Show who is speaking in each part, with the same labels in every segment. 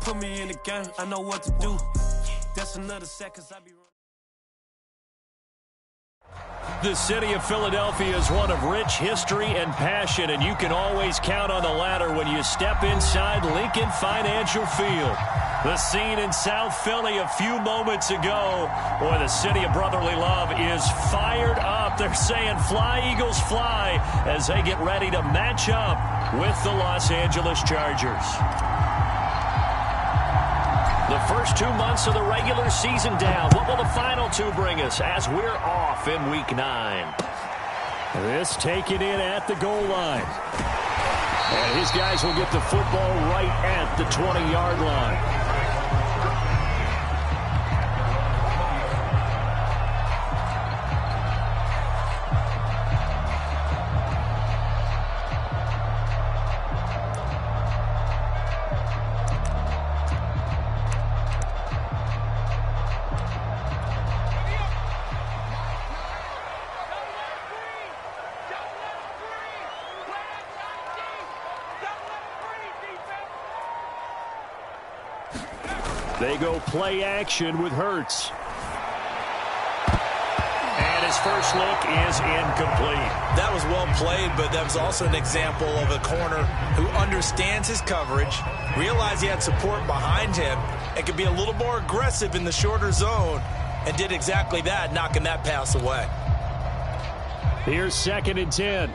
Speaker 1: put me in the game, I know what to do. That's another seconds I be running.
Speaker 2: The city of Philadelphia is one of rich history and passion, and you can always count on the latter when you step inside Lincoln Financial Field. The scene in South Philly a few moments ago. Boy, the city of brotherly love is fired up. They're saying, "Fly, Eagles, fly," as they get ready to match up with the Los Angeles Chargers. The first 2 months of the regular season down. What will the final two bring us as we're off in Week 9? This taken in at the goal line. And his guys will get the football right at the 20-yard line. They go play action with Hurts. And his first look is incomplete.
Speaker 3: That was well played, but that was also an example of a corner who understands his coverage, realized he had support behind him, and could be a little more aggressive in the shorter zone, and did exactly that, knocking that pass away.
Speaker 2: Here's 2nd and 10.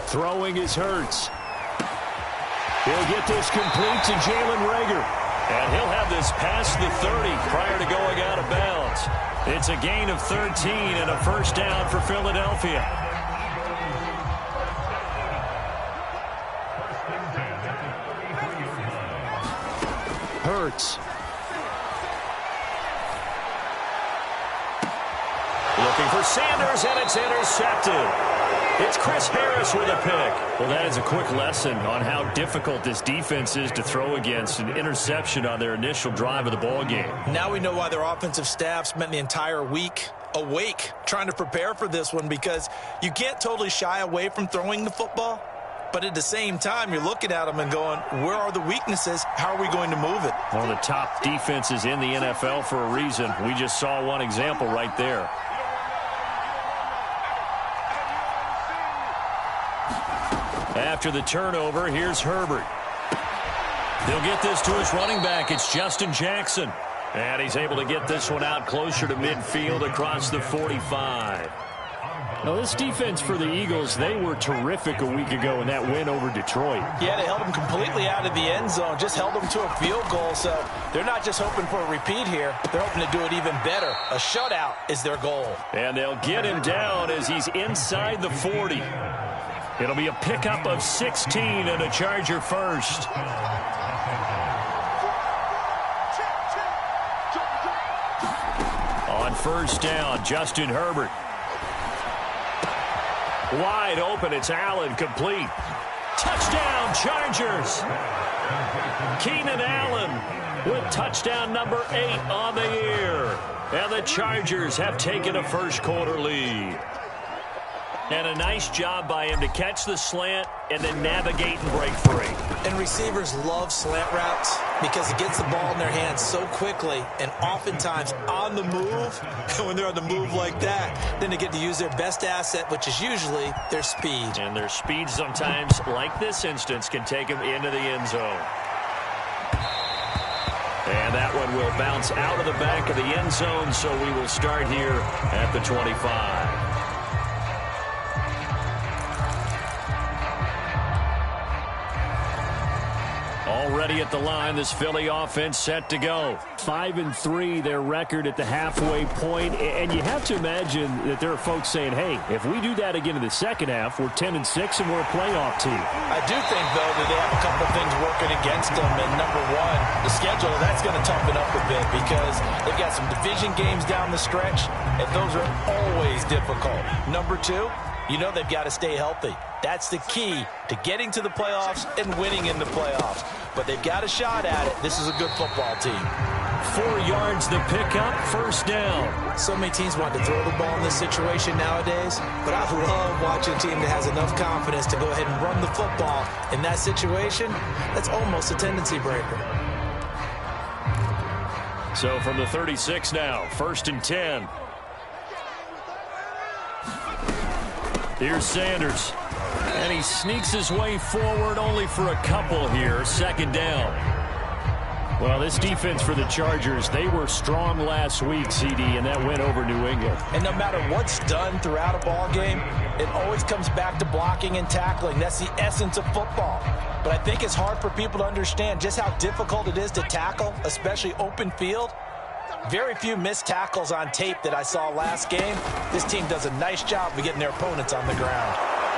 Speaker 2: Throwing is Hurts. He'll get this complete to Jalen Reagor. And he'll have this past the 30 prior to going out of bounds. It's a gain of 13 and a first down for Philadelphia. Hurts. Looking for Sanders, and it's intercepted. It's Chris Harris with a pick. Well, that is a quick lesson on how difficult this defense is to throw against. An interception on their initial drive of the ball game.
Speaker 3: Now we know why their offensive staff spent the entire week awake trying to prepare for this one, because you can't totally shy away from throwing the football. But at the same time, you're looking at them and going, where are the weaknesses? How are we going to move it?
Speaker 2: One of the top defenses in the NFL for a reason. We just saw one example right there. After the turnover, here's Herbert. He'll get this to his running back. It's Justin Jackson. And he's able to get this one out closer to midfield across the 45. Now, this defense for the Eagles, they were terrific a week ago in that win over Detroit.
Speaker 3: Yeah, they held them completely out of the end zone, just held them to a field goal. So they're not just hoping for a repeat here. They're hoping to do it even better. A shutout is their goal.
Speaker 2: And they'll get him down as he's inside the 40. It'll be a pickup of 16 and a Charger first. On first down, Justin Herbert. Wide open, it's Allen, complete. Touchdown, Chargers. Keenan Allen with touchdown number 8 on the year. And the Chargers have taken a first quarter lead. And a nice job by him to catch the slant and then navigate and break free.
Speaker 3: And receivers love slant routes because it gets the ball in their hands so quickly and oftentimes on the move. And when they're on the move like that, then they get to use their best asset, which is usually their speed.
Speaker 2: And their speed sometimes, like this instance, can take them into the end zone. And that one will bounce out of the back of the end zone, so we will start here at the 25. Already at the line, this Philly offense set to go. 5-3, their record at the halfway point. And you have to imagine that there are folks saying, hey, if we do that again in the second half, we're 10-6 and we're a playoff team.
Speaker 3: I do think, though, that they have a couple things working against them. And number one, the schedule, that's going to toughen up a bit because they've got some division games down the stretch, and those are always difficult. Number two, you know they've got to stay healthy. That's the key to getting to the playoffs and winning in the playoffs. But they've got a shot at it. This is a good football team.
Speaker 2: 4 yards the pickup, first down.
Speaker 3: So many teams want to throw the ball in this situation nowadays, but I love watching a team that has enough confidence to go ahead and run the football. In that situation, that's almost a tendency breaker.
Speaker 2: So from the 36 now, 1st and 10. Here's Sanders. And he sneaks his way forward only for a couple here. 2nd down. Well, this defense for the Chargers, they were strong last week, CD, and that went over New England.
Speaker 3: And no matter what's done throughout a ball game, it always comes back to blocking and tackling. That's the essence of football. But I think it's hard for people to understand just how difficult it is to tackle, especially open field. Very few missed tackles on tape that I saw last game. This team does a nice job of getting their opponents on the ground.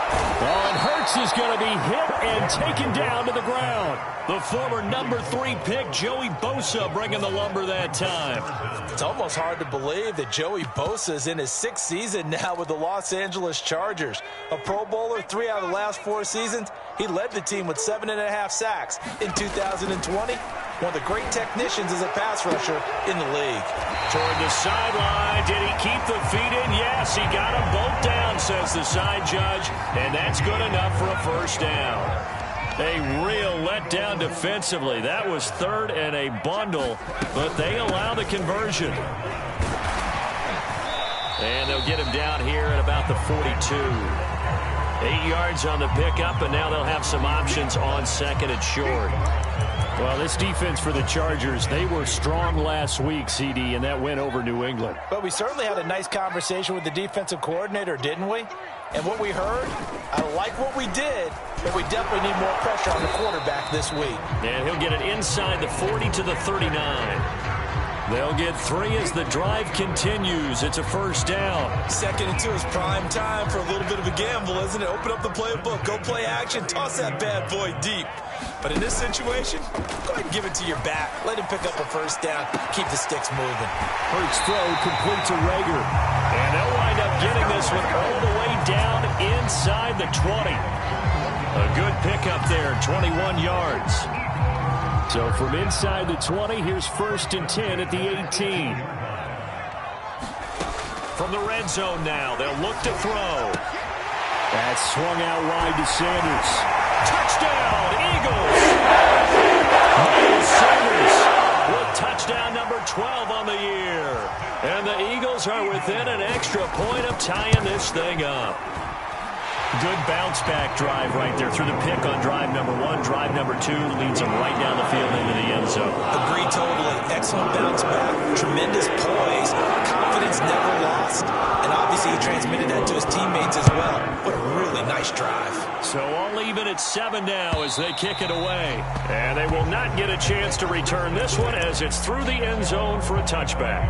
Speaker 2: Oh, and Hurts is going to be hit and taken down to the ground. The former number 3 pick, Joey Bosa, bringing the lumber that time.
Speaker 3: It's almost hard to believe that Joey Bosa is in his 6th season now with the Los Angeles Chargers. A Pro Bowler 3 out of the last 4 seasons. He led the team with 7.5 sacks in 2020. One of the great technicians as a pass rusher in the league.
Speaker 2: Toward the sideline. Did he keep the feet in? Yes, he got them both down, says the side judge. And that's good enough for a first down. A real letdown defensively. That was 3rd and a bundle, but they allow the conversion. And they'll get him down here at about the 42. 8 yards on the pickup, and now they'll have some options on 2nd and short. Well, this defense for the Chargers, they were strong last week, CD, and that went over New England.
Speaker 3: But we certainly had a nice conversation with the defensive coordinator, didn't we? And what we heard, I like what we did, but we definitely need more pressure on the quarterback this week.
Speaker 2: And he'll get it inside the 40 to the 39. They'll get 3 as the drive continues. It's a first down.
Speaker 3: 2nd and 2 is prime time for a little bit of a gamble, isn't it? Open up the playbook, go play action, toss that bad boy deep. But in this situation, go ahead and give it to your back. Let him pick up a first down. Keep the sticks moving.
Speaker 2: Hurts throw complete to Rager. And they'll wind up getting this one all the way down inside the 20. A good pickup there, 21 yards. So from inside the 20, here's 1st and 10 at the 18. From the red zone now, they'll look to throw. That's swung out wide to Sanders. Touchdown, Eagles! Miles Sanders with touchdown number 12 on the year. And the Eagles are within an extra point of tying this thing up. Good bounce-back drive right there through the pick on drive number 1. Drive number 2 leads them right down the field into the end zone.
Speaker 3: Agree totally. Excellent bounce-back. Tremendous poise. Confidence never lost. And obviously he transmitted that to his teammates as well. What a really nice drive.
Speaker 2: So all even at 7 now as they kick it away. And they will not get a chance to return this one as it's through the end zone for a touchback.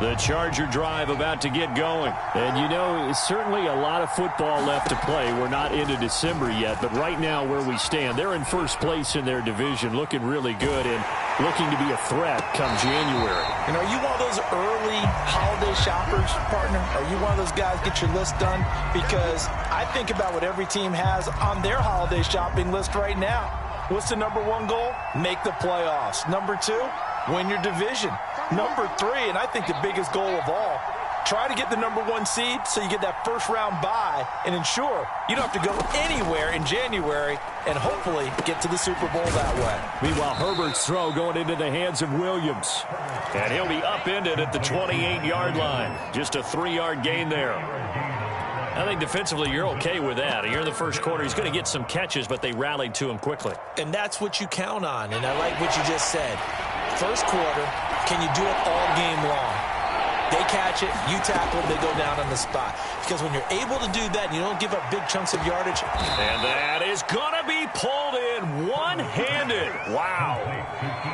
Speaker 2: The Charger drive about to get going. And, you know, it's certainly a lot of football left to play. We're not into December yet, but right now where we stand, they're in first place in their division, looking really good and looking to be a threat come January.
Speaker 3: And are you one of those early holiday shoppers, partner? Are you one of those guys get your list done? Because I think about what every team has on their holiday shopping list right now. What's the number 1 goal? Make the playoffs. Number 2, win your division. Number 3, and I think the biggest goal of all, try to get the number 1 seed so you get that first round bye and ensure you don't have to go anywhere in January and hopefully get to the Super Bowl that way.
Speaker 2: Meanwhile, Herbert's throw going into the hands of Williams. And he'll be upended at the 28-yard line. Just a 3-yard gain there. I think defensively you're okay with that. Here in the first quarter, he's going to get some catches, but they rallied to him quickly.
Speaker 3: And that's what you count on, and I like what you just said. First quarter, can you do it all game long? They catch it, you tackle it, they go down on the spot. Because when you're able to do that, and you don't give up big chunks of yardage.
Speaker 2: And that is going to be pulled in one-handed. Wow.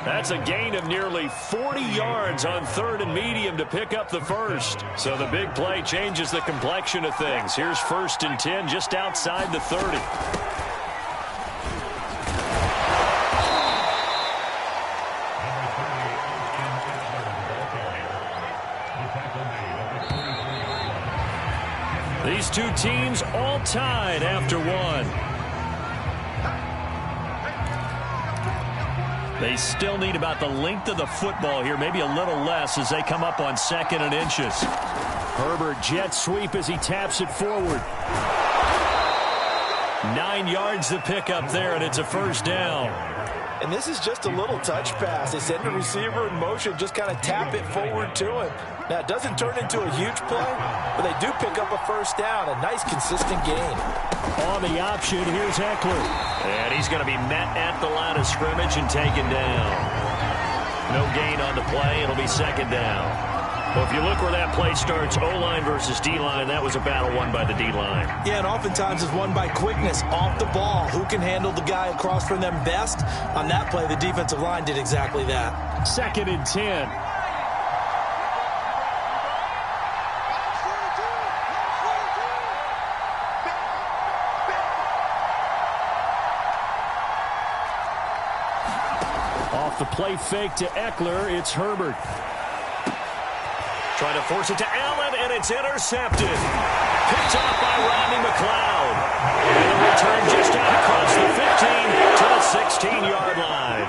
Speaker 2: That's a gain of nearly 40 yards on 3rd and medium to pick up the first. So the big play changes the complexion of things. Here's 1st and 10 just outside the 30. These two teams all tied after 1. They still need about the length of the football here, maybe a little less as they come up on 2nd and inches. Herbert jet sweep as he taps it forward. 9 yards to pick up there, and it's a first down.
Speaker 3: And this is just a little touch pass. They send the receiver in motion, just kind of tap it forward to him. Now, it doesn't turn into a huge play, but they do pick up a first down. A nice, consistent gain.
Speaker 2: On the option, here's Eckler. And he's going to be met at the line of scrimmage and taken down. No gain on the play. It'll be 2nd down. Well, if you look where that play starts, O-line versus D-line, that was a battle won by the D-line.
Speaker 3: Yeah, and oftentimes it's won by quickness off the ball. Who can handle the guy across from them best? On that play, the defensive line did exactly that.
Speaker 2: 2nd and 10. Off the play fake to Eckler, it's Herbert. Trying to force it to Allen, and it's intercepted. Picked off by Rodney McLeod. And the return just out across the 15 to the 16-yard line.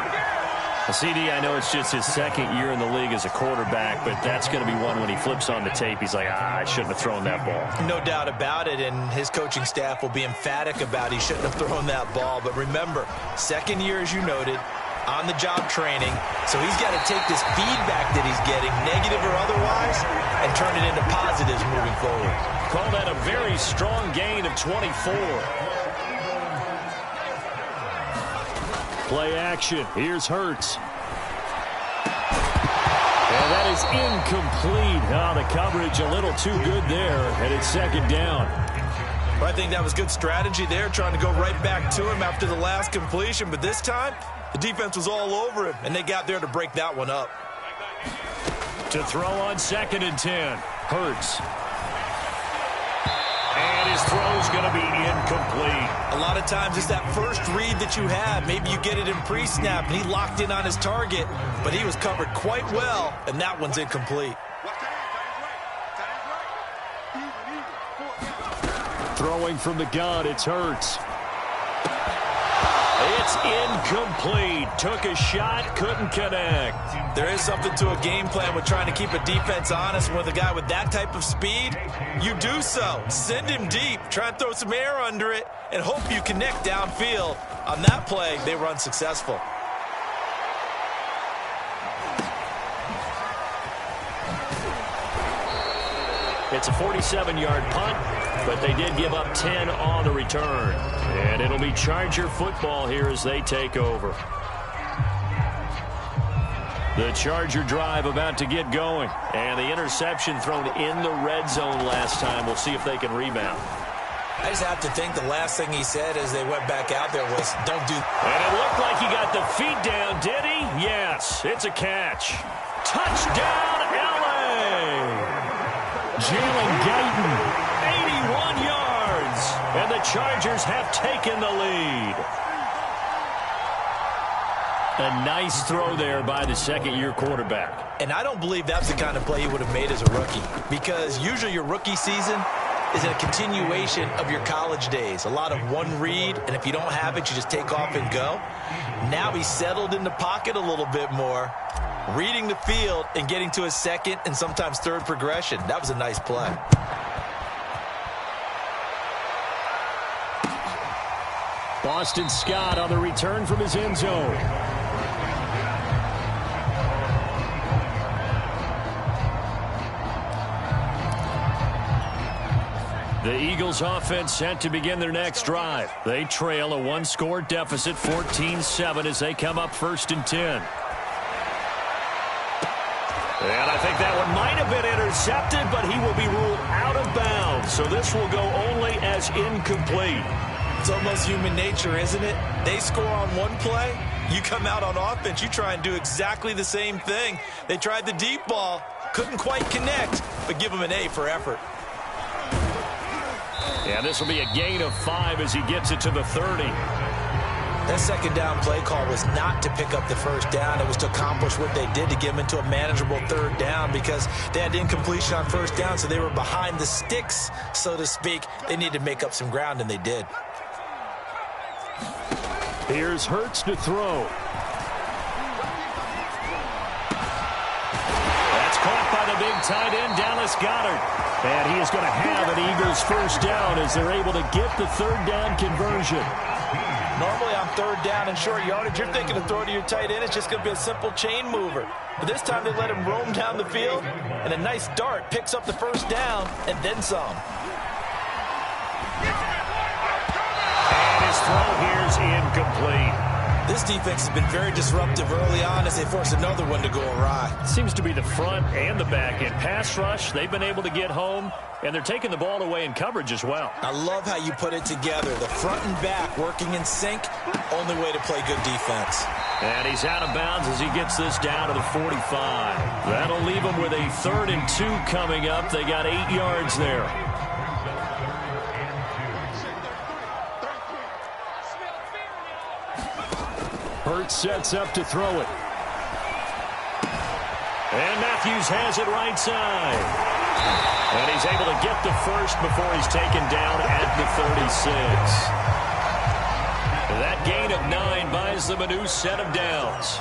Speaker 2: CD, I know it's just his 2nd year in the league as a quarterback, but that's going to be one when he flips on the tape. He's like, I shouldn't have thrown that ball.
Speaker 3: No doubt about it, and his coaching staff will be emphatic about he shouldn't have thrown that ball. But remember, 2nd year, as you noted, on-the-job training, so he's got to take this feedback that he's getting, negative or otherwise, and turn it into positives moving forward.
Speaker 2: Call that a very strong gain of 24. Play action. Here's Hurts. And that is incomplete. Oh, the coverage a little too good there, and it's 2nd down.
Speaker 3: Well, I think that was good strategy there, trying to go right back to him after the last completion, but this time, the defense was all over him, and they got there to break that one up.
Speaker 2: To throw on 2nd and 10. Hurts. And his throw's going to be incomplete.
Speaker 3: A lot of times it's that first read that you have. Maybe you get it in pre-snap, and he locked in on his target, but he was covered quite well, and that one's incomplete.
Speaker 2: Throwing from the gun, it's Hurts. It's incomplete. Took a shot, couldn't connect.
Speaker 3: There is something to a game plan with trying to keep a defense honest. With a guy with that type of speed, you do so. Send him deep. Try and throw some air under it and hope you connect downfield. On that play, they were unsuccessful.
Speaker 2: It's a 47-yard punt, but they did give up 10 on the return. And it'll be Charger football here as they take over. The Charger drive about to get going. And the interception thrown in the red zone last time. We'll see if they can rebound.
Speaker 3: I just have to think the last thing he said as they went back out there was, don't do...
Speaker 2: And it looked like he got the feet down, did he? Yes, it's a catch. Touchdown, L.A. Jalen Guyton, 81 yards. And the Chargers have taken the lead. A nice throw there by the second-year quarterback.
Speaker 3: And I don't believe that's the kind of play he would have made as a rookie, because usually your rookie season is a continuation of your college days. A lot of one read, and if you don't have it, you just take off and go. Now he's settled in the pocket a little bit more, reading the field and getting to his second and sometimes third progression. That was a nice play.
Speaker 2: Boston Scott on the return from his end zone. The Eagles offense set to begin their next drive. They trail a one-score deficit, 14-7, as they come up 1st and 10. And I think that one might have been intercepted, but he will be ruled out of bounds. So this will go only as incomplete.
Speaker 3: It's almost human nature, isn't it? They score on one play. You come out on offense, you try and do exactly the same thing. They tried the deep ball, couldn't quite connect, but give them an A for effort.
Speaker 2: Yeah, this will be a gain of 5 as he gets it to the 30.
Speaker 3: That second down play call was not to pick up the first down. It was to accomplish what they did to get them into a manageable third down, because they had incompletion on first down, so they were behind the sticks, so to speak. They needed to make up some ground, and they did.
Speaker 2: Here's Hurts to throw. tight end Dallas Goedert. And he is going to have an Eagles first down as they're able to get the third down conversion.
Speaker 3: Normally on third down and short yardage, you're thinking of throw to your tight end. It's just going to be a simple chain mover. But this time they let him roam down the field, and a nice dart picks up the first down and then some.
Speaker 2: And his throw here is incomplete.
Speaker 3: This defense has been very disruptive early on as they force another one to go awry.
Speaker 2: Seems to be the front and the back end. Pass rush, they've been able to get home, and they're taking the ball away in coverage as well.
Speaker 3: I love how you put it together. The front and back working in sync, only way to play good defense.
Speaker 2: And he's out of bounds as he gets this down to the 45. That'll leave him with a 3rd and 2 coming up. They got 8 yards there. Hurts sets up to throw it. And Matthews has it right side. And he's able to get the first before he's taken down at the 36. That gain of 9 buys them a new set of downs.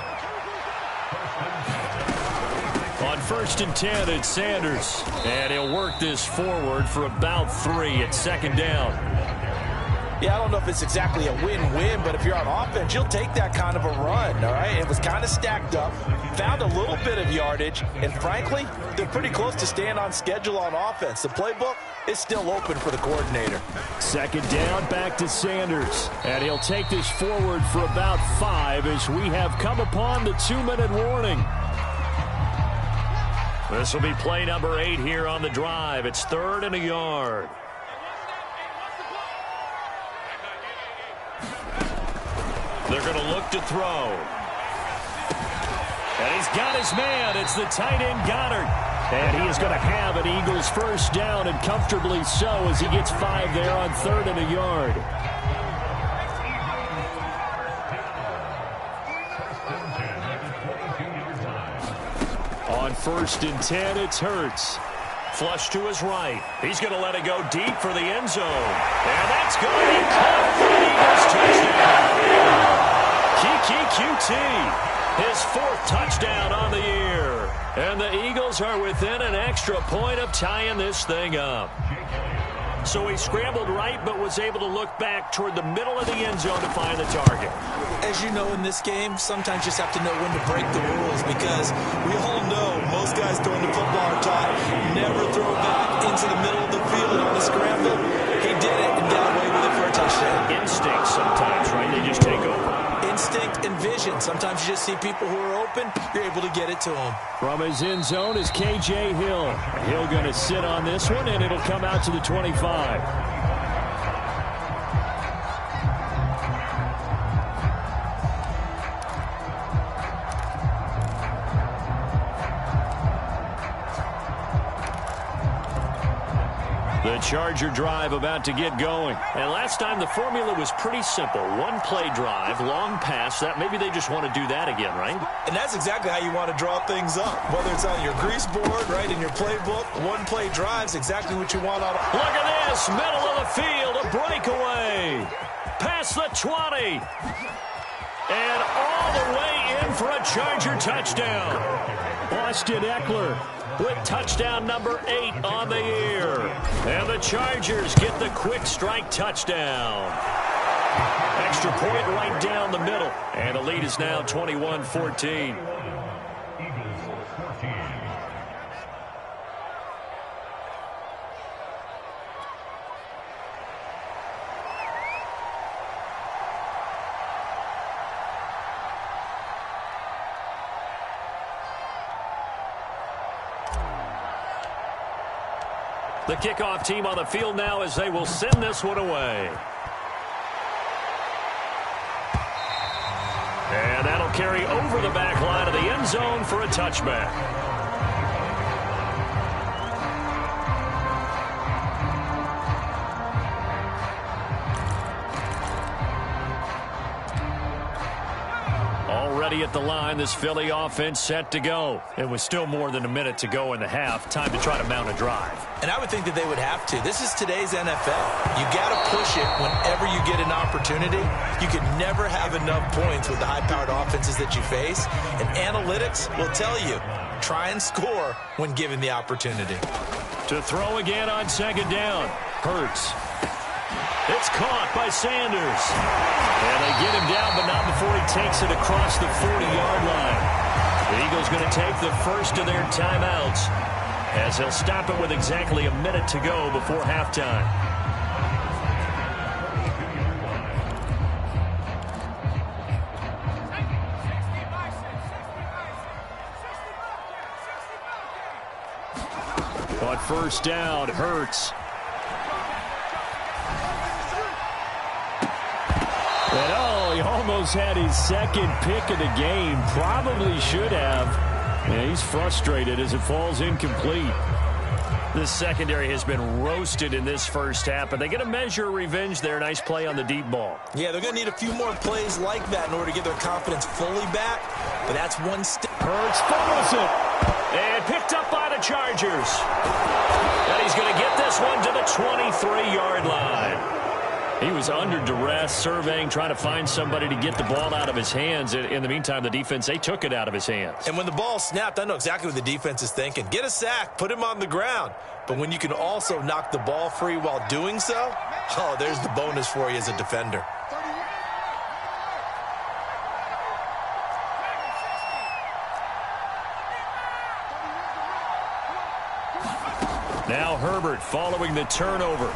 Speaker 2: On 1st and 10, it's Sanders. And he'll work this forward for about 3 at 2nd down.
Speaker 3: Yeah, I don't know if it's exactly a win-win, but if you're on offense, you'll take that kind of a run, all right? It was kind of stacked up, found a little bit of yardage, and frankly, they're pretty close to staying on schedule on offense. The playbook is still open for the coordinator.
Speaker 2: 2nd down, back to Sanders. And he'll take this forward for about 5 as we have come upon the 2-minute warning. This will be play number 8 here on the drive. It's 3rd and a yard. They're going to look to throw. And he's got his man. It's the tight end Goedert. And he is going to have an Eagles first down, and comfortably so as he gets 5 there on 3rd and a yard. On 1st and 10, it's Hurts. Flush to his right. He's going to let it go deep for the end zone. And that's going to be caught for the Eagles touchdown. Kiki QT, his 4th touchdown on the year. And the Eagles are within an extra point of tying this thing up. So he scrambled right, but was able to look back toward the middle of the end zone to find the target.
Speaker 3: As you know, in this game, sometimes you just have to know when to break the rules, because we all know most guys throwing the football are taught never throw back into the middle of the field on a scramble. He did it and got away with it for a touchdown.
Speaker 2: Instinct sometimes, right? They just take over.
Speaker 3: Instinct and vision. Sometimes you just see people who are open, you're able to get it to them.
Speaker 2: From his end zone is K.J. Hill. Hill going to sit on this one, and it'll come out to the 25. The Charger drive about to get going. And last time the formula was pretty simple. 1 play drive, long pass. That maybe they just want to do that again, right?
Speaker 3: And that's exactly how you want to draw things up. Whether it's on your grease board, right, in your playbook, 1 play drive's exactly what you want on.
Speaker 2: Look at this, middle of the field, a breakaway. Past the 20. And all the way in for a Charger touchdown. Austin Eckler with touchdown number 8 on the year. And the Chargers get the quick strike touchdown. Extra point right down the middle. And the lead is now 21-14. The kickoff team on the field now as they will send this one away. And that'll carry over the back line of the end zone for a touchback. Already at the line, this Philly offense set to go. It was still more than a minute to go in the half. Time to try to mount a drive.
Speaker 3: And I would think that they would have to. This is today's NFL. You got to push it whenever you get an opportunity. You can never have enough points with the high-powered offenses that you face. And analytics will tell you try and score when given the opportunity.
Speaker 2: To throw again on second down. Hurts. It's caught by Sanders. And they get him down, but not before he takes it across the 40-yard line. The Eagles going to take the first of their timeouts as he'll stop it with exactly a minute to go before halftime. On first down, Hurts. And he almost had his second pick of the game. Probably should have. Yeah, he's frustrated as it falls incomplete. This secondary has been roasted in this first half, but they get a measure of revenge there. Nice play on the deep ball.
Speaker 3: Yeah, they're going to need a few more plays like that in order to get their confidence fully back, but that's one step.
Speaker 2: Hurts fumbles it. And picked up by the Chargers. And he's going to get this one to the 23-yard line. He was under duress, surveying, trying to find somebody to get the ball out of his hands. In the meantime, the defense, they took it out of his hands.
Speaker 3: And when the ball snapped, I know exactly what the defense is thinking. Get a sack, put him on the ground. But when you can also knock the ball free while doing so, there's the bonus for you as a defender.
Speaker 2: Now Herbert following the turnover.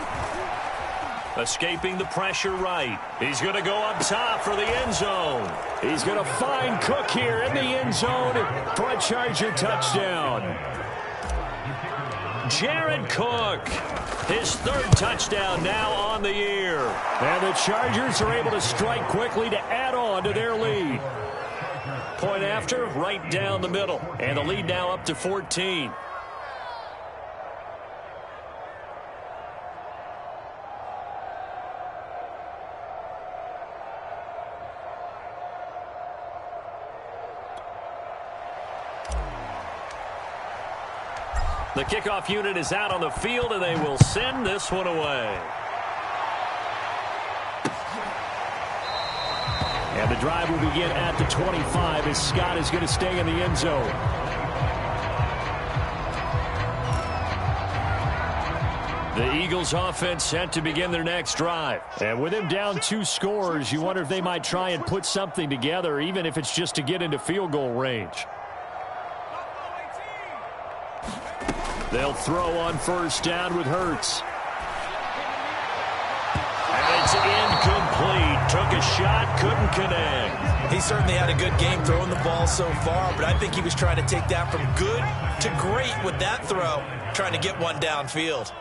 Speaker 2: Escaping the pressure right. He's going to go up top for the end zone. He's going to find Cook here in the end zone for a Charger touchdown. Jared Cook, his third touchdown now on the year. And the Chargers are able to strike quickly to add on to their lead. Point after, right down the middle. And the lead now up to 14. The kickoff unit is out on the field, and they will send this one away. And the drive will begin at the 25 as Scott is going to stay in the end zone. The Eagles offense set to begin their next drive. And with him down 2 scores, you wonder if they might try and put something together, even if it's just to get into field goal range. They'll throw on first down with Hurts. And it's incomplete. Took a shot, couldn't connect.
Speaker 3: He certainly had a good game throwing the ball so far, but I think he was trying to take that from good to great with that throw, trying to get one downfield.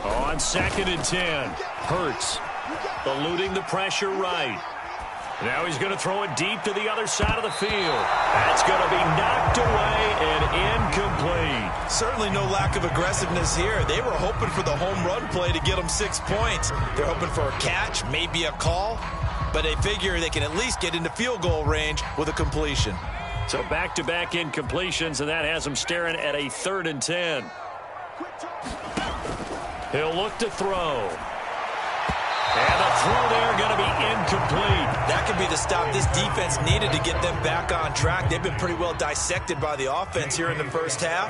Speaker 2: On 2nd and 10, Hurts eluding the pressure right. Now he's going to throw it deep to the other side of the field. That's going to be knocked away and incomplete.
Speaker 3: Certainly no lack of aggressiveness here. They were hoping for the home run play to get them 6 points. They're hoping for a catch, maybe a call, but they figure they can at least get into field goal range with a completion.
Speaker 2: So back-to-back incompletions, and that has them staring at a 3rd and 10. He'll look to throw. And the throw there going to be incomplete.
Speaker 3: That could be the stop this defense needed to get them back on track. They've been pretty well dissected by the offense here in the first half.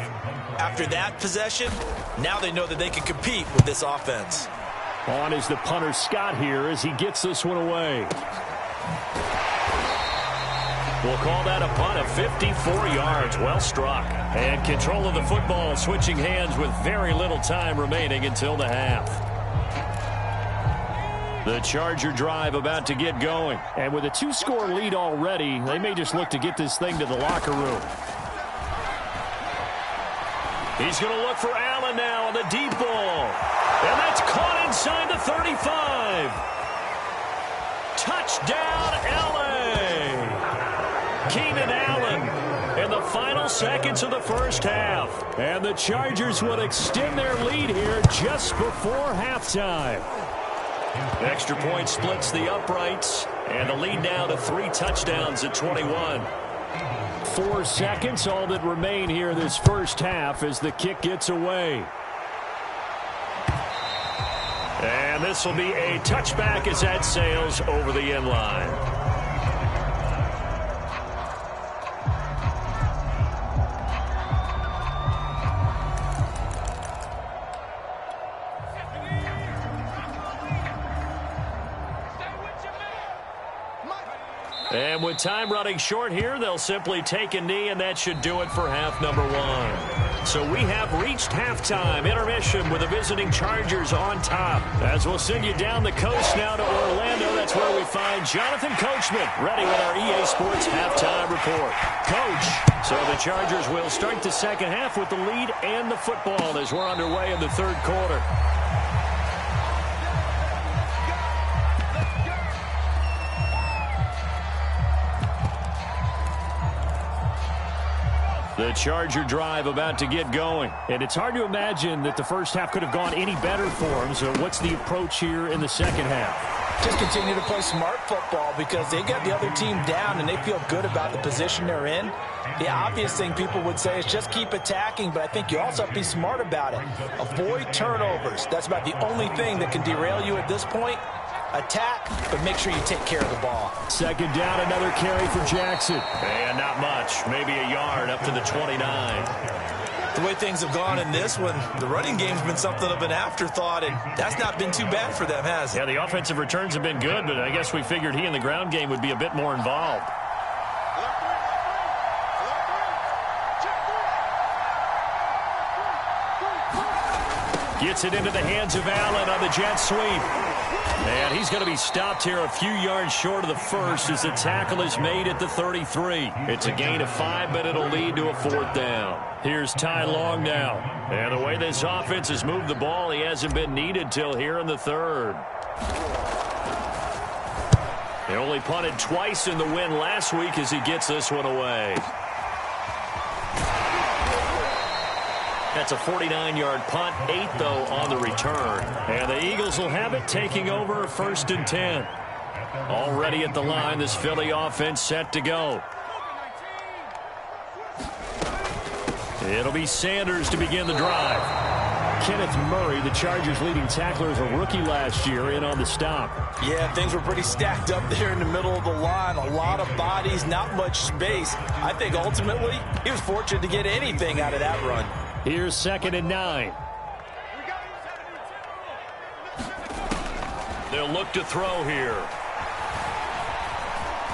Speaker 3: After that possession, now they know that they can compete with this offense.
Speaker 2: On is the punter Scott here as he gets this one away. We'll call that a punt of 54 yards. Well struck. And control of the football switching hands with very little time remaining until the half. The Charger drive about to get going. And with a 2-score lead already, they may just look to get this thing to the locker room. He's going to look for Allen now on the deep ball. And that's caught inside the 35. Touchdown, L.A. Keenan Allen in the final seconds of the first half. And the Chargers will extend their lead here just before halftime. Extra point splits the uprights, and the lead now to 3 touchdowns at 21. 4 seconds, all that remain here this first half as the kick gets away. And This will be a touchback as that sails over the end line. And with time running short here, they'll simply take a knee, and that should do it for half number one. So we have reached halftime. Intermission with the visiting Chargers on top. As we'll send you down the coast now to Orlando, that's where we find Jonathan Coachman ready with our EA Sports halftime report. Coach, so the Chargers will start the second half with the lead and the football as we're underway in the third quarter. The Charger drive about to get going. And it's hard to imagine that the first half could have gone any better for them. So what's the approach here in the second half?
Speaker 3: Just continue to play smart football because they got the other team down and they feel good about the position they're in. The obvious thing people would say is just keep attacking, but I think you also have to be smart about it. Avoid turnovers. That's about the only thing that can derail you at this point. Attack, but make sure you take care of the ball.
Speaker 2: Second down, another carry for Jackson. And not much, maybe a yard up to the 29.
Speaker 3: The way things have gone in this one, the running game's been something of an afterthought, and that's not been too bad for them, has it?
Speaker 2: Yeah, the offensive returns have been good, but I guess we figured he in the ground game would be a bit more involved. Gets it into the hands of Allen on the jet sweep. And he's going to be stopped here a few yards short of the first as the tackle is made at the 33. It's a gain of 5, but it'll lead to a fourth down. Here's Ty Long now. And the way this offense has moved the ball, he hasn't been needed till here in the third. They only punted twice in the win last week as he gets this one away. That's a 49-yard punt, 8 though on the return. And the Eagles will have it, taking over 1st and 10. Already at the line, this Philly offense set to go. It'll be Sanders to begin the drive. Kenneth Murray, the Chargers' leading tackler, as a rookie last year, in on the stop.
Speaker 3: Yeah, things were pretty stacked up there in the middle of the line. A lot of bodies, not much space. I think ultimately he was fortunate to get anything out of that run.
Speaker 2: Here's 2nd and 9. They'll look to throw here.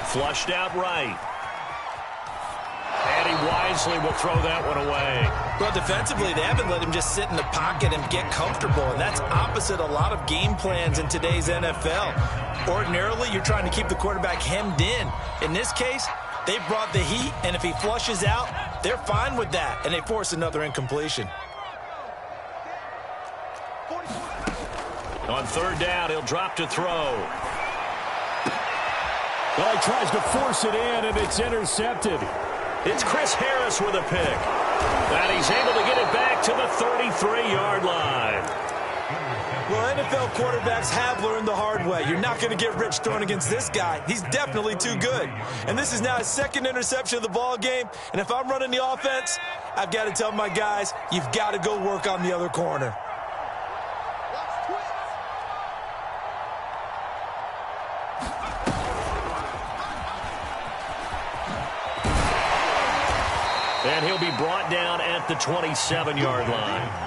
Speaker 2: Flushed out right. And he wisely will throw that one away.
Speaker 3: Well, defensively, they haven't let him just sit in the pocket and get comfortable, and that's opposite a lot of game plans in today's NFL. Ordinarily, you're trying to keep the quarterback hemmed in. In this case, they brought the heat, and if he flushes out, they're fine with that, and they force another incompletion.
Speaker 2: On 3rd down, he'll drop to throw. Well, he tries to force it in, and it's intercepted. It's Chris Harris with a pick. And he's able to get it back to the 33-yard line.
Speaker 3: Well, NFL quarterbacks have learned the hard way. You're not going to get rich throwing against this guy. He's definitely too good. And this is now his 2nd interception of the ball game. And if I'm running the offense, I've got to tell my guys, you've got to go work on the other corner.
Speaker 2: And he'll be brought down at the 27-yard line.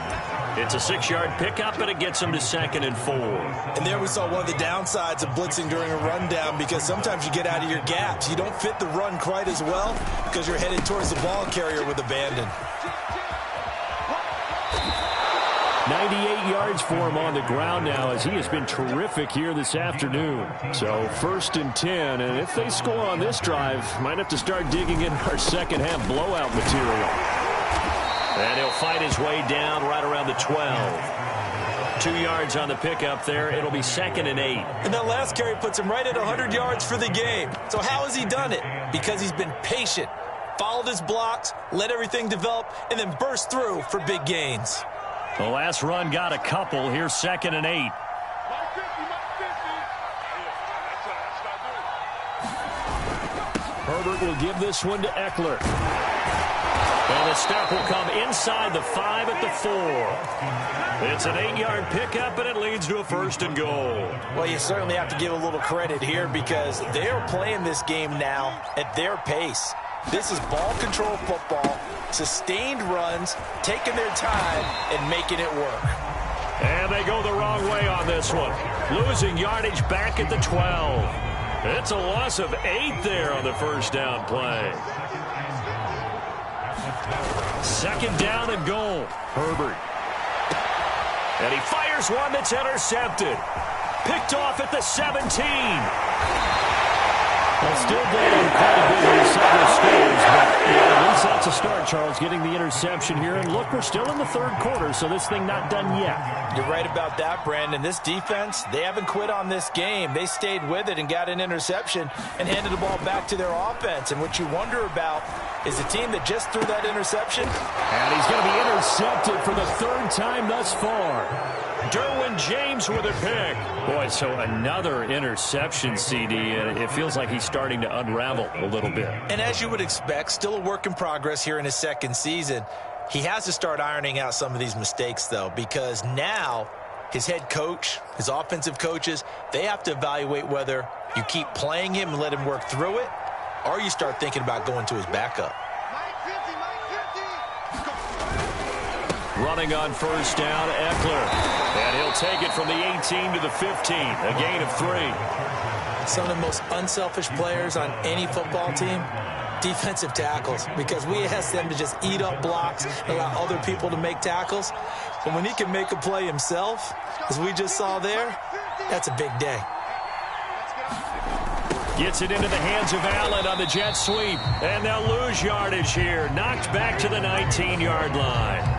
Speaker 2: It's a 6-yard pickup, and it gets him to 2nd and 4.
Speaker 3: And there we saw one of the downsides of blitzing during a rundown, because sometimes you get out of your gaps. You don't fit the run quite as well because you're headed towards the ball carrier with abandon.
Speaker 2: 98 yards for him on the ground now, as he has been terrific here this afternoon. So 1st and 10, and if they score on this drive, might have to start digging in our second half blowout material. And he'll fight his way down right around the 12. 2 yards on the pickup there. It'll be 2nd and 8.
Speaker 3: And that last carry puts him right at 100 yards for the game. So how has he done it? Because he's been patient, followed his blocks, let everything develop, and then burst through for big gains.
Speaker 2: The last run got a couple. Here's 2nd and 8. Herbert will give this one to Eckler. And the step will come inside the 5 at the 4. It's an 8-yard pickup, and it leads to a 1st and goal.
Speaker 3: Well, you certainly have to give a little credit here because they're playing this game now at their pace. This is ball control football, sustained runs, taking their time, and making it work.
Speaker 2: And they go the wrong way on this one. Losing yardage back at the 12. It's a loss of 8 there on the first down play. 2nd down and goal. Herbert. And he fires one that's intercepted. Picked off at the 17. Well, still down quite a bit here, several scores, but yeah, at least that's a start, Charles, getting the interception here. And look, we're still in the 3rd quarter, so this thing not done yet.
Speaker 3: You're right about that, Brandon. This defense, they haven't quit on this game. They stayed with it and got an interception and handed the ball back to their offense. And what you wonder about is the team that just threw that interception.
Speaker 2: And he's going to be intercepted for the 3rd time thus far. Derwin James with a pick. Boy, so another interception, CD, and it feels like he's starting to unravel a little bit.
Speaker 3: And as you would expect, still a work in progress here in his 2nd season. He has to start ironing out some of these mistakes, though, because now his head coach, his offensive coaches, they have to evaluate whether you keep playing him and let him work through it, or you start thinking about going to his backup.
Speaker 2: Running on 1st down, Eckler. And he'll take it from the 18 to the 15, a gain of 3.
Speaker 3: Some of the most unselfish players on any football team, defensive tackles, because we ask them to just eat up blocks and allow other people to make tackles. But when he can make a play himself, as we just saw there, that's a big day.
Speaker 2: Gets it into the hands of Allen on the jet sweep. And they'll lose yardage here. Knocked back to the 19-yard line.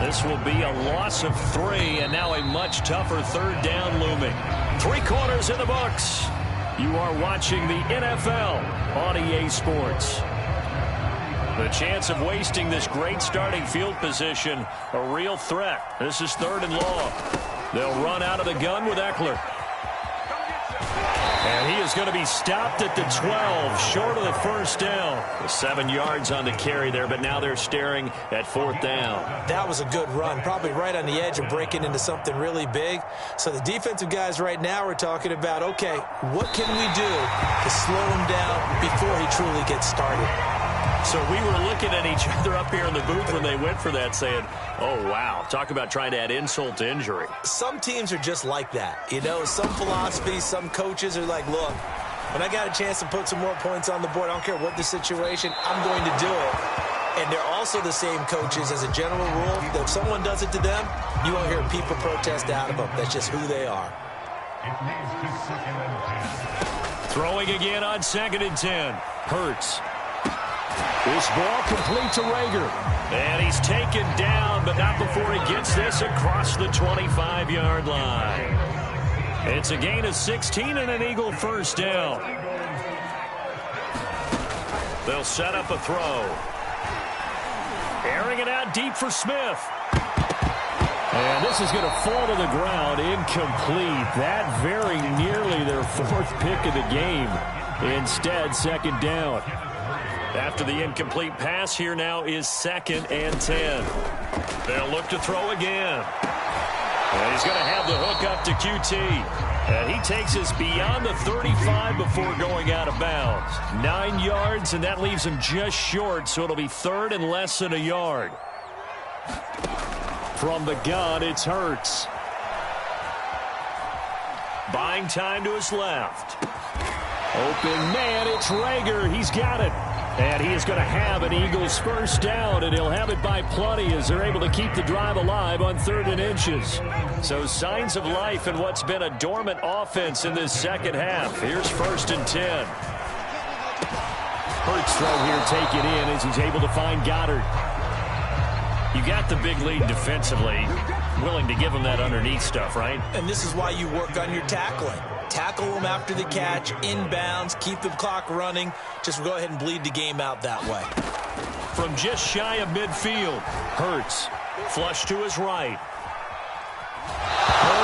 Speaker 2: This will be a loss of 3, and now a much tougher 3rd down looming. 3 quarters in the books. You are watching the NFL on EA Sports. The chance of wasting this great starting field position, a real threat. This is 3rd and long. They'll run out of the gun with Eckler. And he is going to be stopped at the 12, short of the 1st down. 7 yards on the carry there, but now they're staring at 4th down. That was a good run, probably right on the edge of breaking into something really big. So the defensive guys right now are talking about, okay, what can we do to slow him down before he truly gets started? So we were looking at each other up here in the booth when they went for that saying, oh, wow, talk about trying to add insult to injury. Some teams are just like that. You know, some philosophies, some coaches are like, look, when I got a chance to put some more points on the board, I don't care what the situation, I'm going to do it. And they're also the same coaches as a general rule that if someone does it to them, you won't hear people protest out of them. That's just who they are. Throwing again on 2nd and 10. Hurts. This ball complete to Rager. And he's taken down, but not before he gets this across the 25-yard line. It's a gain of 16 and an Eagle 1st down. They'll set up a throw. Airing it out deep for Smith. And this is going to fall to the ground, incomplete. That very nearly their 4th pick of the game. Instead, 2nd down. After the incomplete pass, here now is 2nd and 10. They'll look to throw again. And he's going to have the hook up to QT. And he takes us beyond the 35 before going out of bounds. 9 yards, and that leaves him just short, so it'll be 3rd and less than a yard. From the gun, it's Hurts. Buying time to his left. Open man, it's Rager. He's got it. And he is going to have an Eagles 1st down, and he'll have it by plenty as they're able to keep the drive alive on 3rd and inches. So signs of life in what's been a dormant offense in this 2nd half. Here's 1st and 10. Hurts throw here, take it in as he's able to find Goddard. You got the big lead defensively, willing to give him that underneath stuff, right?
Speaker 3: And this is why you work on your tackling. Tackle them after the catch, inbounds, keep the clock running. Just go ahead and bleed the game out that way.
Speaker 2: From just shy of midfield, Hurts, flush to his right.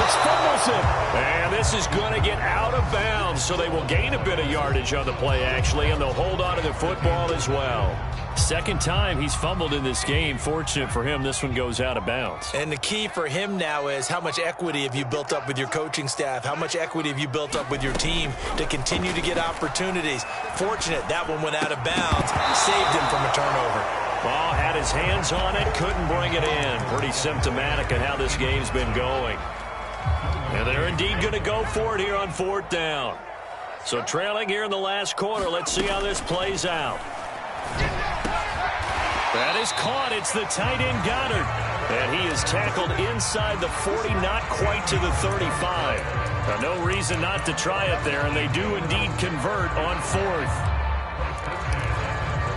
Speaker 4: Edwards fumbles it.
Speaker 2: And this is going to get out of bounds, so they will gain a bit of yardage on the play, actually, and they'll hold on to the football as well. Second time he's fumbled in this game. Fortunate for him, this one goes out of bounds.
Speaker 3: And the key for him now is how much equity have you built up with your coaching staff? How much equity have you built up with your team to continue to get opportunities? Fortunate that one went out of bounds, saved him from a turnover.
Speaker 2: Ball had his hands on it, couldn't bring it in. Pretty symptomatic of how this game's been going. And they're indeed going to go for it here on fourth down. So trailing here in the last quarter, let's see how this plays out. That is caught. It's the tight end Goddard. And he is tackled inside the 40, not quite to the 35. Now, no reason not to try it there, and they do indeed convert on fourth.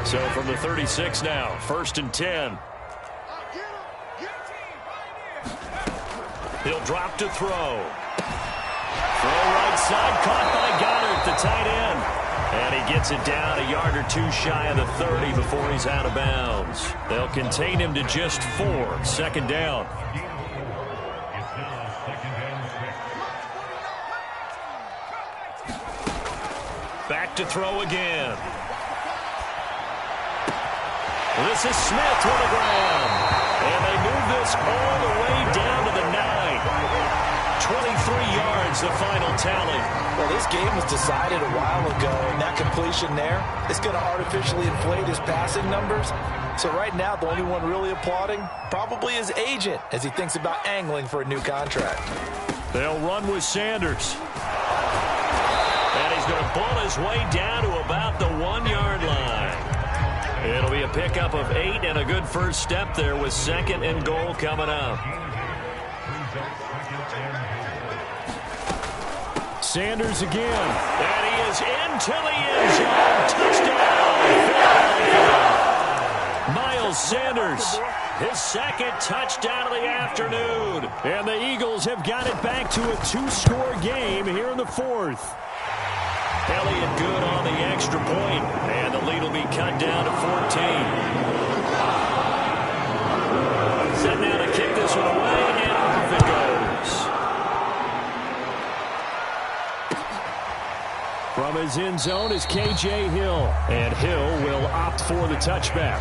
Speaker 2: So from the 36 now, 1st and 10. He'll drop to throw. Throw right side, caught by Goddard, the tight end. And he gets it down a yard or two shy of the 30 before he's out of bounds. They'll contain him to just 4. Second down. Back to throw again. This is Smith to the ground. And they move this all the way down to the 9. 23 yards, the final tally.
Speaker 3: Well, this game was decided a while ago, and that completion there is going to artificially inflate his passing numbers. So right now, the only one really applauding probably his agent as he thinks about angling for a new contract.
Speaker 2: They'll run with Sanders. And he's going to bull his way down to about the 1-yard line. It'll be a pickup of 8 and a good first step there with 2nd and goal coming up. Sanders again. And he is into the end zone. Touchdown. Miles Sanders, his 2nd touchdown of the afternoon. And the Eagles have got it back to a 2-score game here in the 4th. Elliott good on the extra point, and the lead will be cut down to 14. Set now to kick this one away, and off it goes. From his end zone is K.J. Hill, and Hill will opt for the touchback.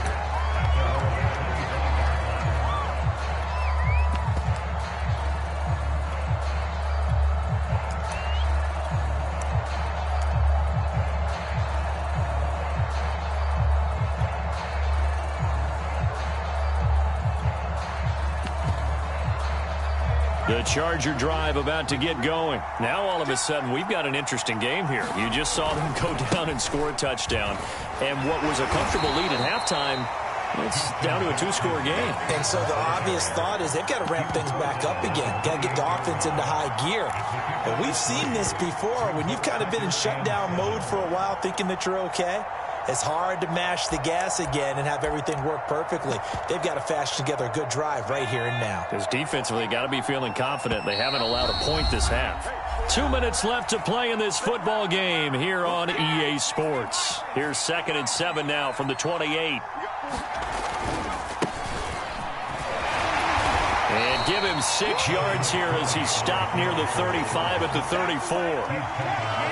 Speaker 2: The Charger drive about to get going. Now all of a sudden we've got an interesting game here. You just saw them go down and score a touchdown. And what was a comfortable lead at halftime, it's down to a 2-score game.
Speaker 3: And so the obvious thought is they've got to ramp things back up again. Got to get the offense into high gear. And we've seen this before when you've kind of been in shutdown mode for a while thinking that you're okay. It's hard to mash the gas again and have everything work perfectly. They've got to fashion together a good drive right here and now.
Speaker 2: Because defensively, got to be feeling confident. They haven't allowed a point this half. 2 minutes left to play in this football game here on EA Sports. Here's 2nd and 7 now from the 28. And give him 6 yards here as he stopped near the 35 at the 34.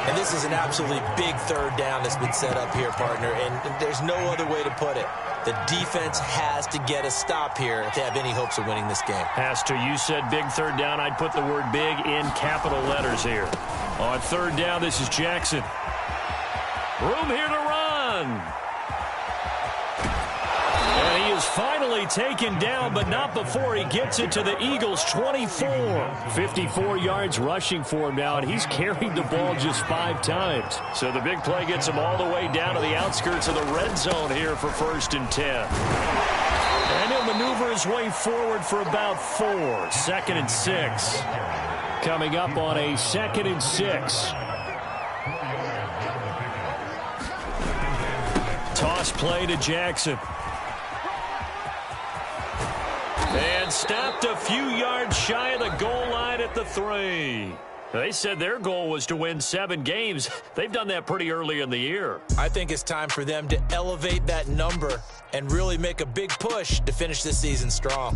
Speaker 3: And this is an absolutely big third down that's been set up here, partner, and there's no other way to put it. The defense has to get a stop here if they have any hopes of winning this game.
Speaker 2: Has to. You said big third down. I'd put the word big in capital letters here. On third down, this is Jackson. Room here to run. And he is finally taken down, but not before he gets it to the Eagles' 24. 54 yards rushing for him now, and he's carried the ball just 5 times. So the big play gets him all the way down to the outskirts of the red zone here for 1st and 10. And he'll maneuver his way forward for about 4. 2nd and 6. Coming up on a 2nd and 6. Toss play to Jackson. And stopped a few yards shy of the goal line at the 3. They said their goal was to win 7 games. They've done that pretty early in the year.
Speaker 3: I think it's time for them to elevate that number and really make a big push to finish this season strong.